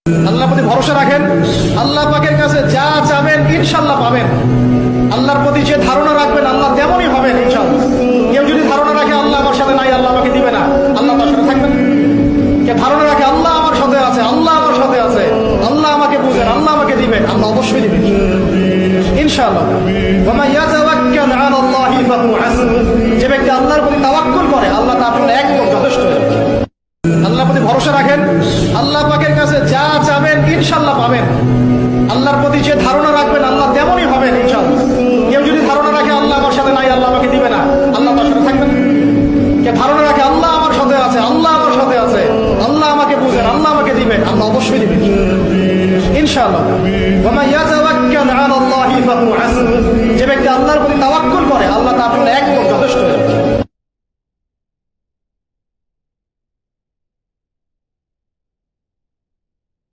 আল্লাহর প্রতি ভরসা রাখেন, আল্লাহ পাকের কাছে যা চাবেন ইনশাআল্লাহ পাবেন। আল্লাহর প্রতি যে ধারণা রাখবেন আল্লাহ তেমনই হবেন ইনশাআল্লাহ। কেউ যদি ধারণা রাখে আল্লাহ আমার সাথে নাই, আল্লাহ আমাকে দিবে না, আল্লাহ তার সাথে থাকবেন। কে ধারণা রাখে আল্লাহ আমার সাথে আছে, আল্লাহ আমার সাথে আছে, আল্লাহ আমাকে বুঝেন, আল্লাহ আমাকে দিবেন, আল্লাহ অবশ্যই দিবেন ইনশাআল্লাহ। ওয়া মান ইয়াতাওয়াক্কাল আলাল্লাহি ফাহুয়া হাসবুহ, যে ব্যক্তি আল্লাহর প্রতি তাওয়াক্কুল করে আল্লাহ তার জন্য একদম যথেষ্ট। আল্লাহর প্রতি ভরসা রাখেন, আল্লাহ পাকের কাছে যা চাবেন ইনশাআল্লাহ পাবেন। আল্লাহর প্রতি যে ধারণা রাখবেন আল্লাহ তেমনই হবেন ইনশাআল্লাহ। কেউ যদি ধারণা রাখে আল্লাহ আমার সাথে নাই, আল্লাহ আমাকে দিবে না, আল্লাহ তার সাথে থাকবেন। কে ধারণা রাখে আল্লাহ আমার সাথে আছে, আল্লাহ আমার সাথে আছে, আল্লাহ আমাকে বুঝেন, আল্লাহ আমাকে দিবেন, আল্লাহ অবশ্যই দিবেন ইনশাআল্লাহ। ওয়া মান ইয়াতাওয়াক্কাল আলাল্লাহি ফাহুয়া হাসবুহ, যে ব্যক্তি আল্লাহর প্রতি তাওয়াক্কুল করে আল্লাহ তার জন্য একদম যথেষ্ট।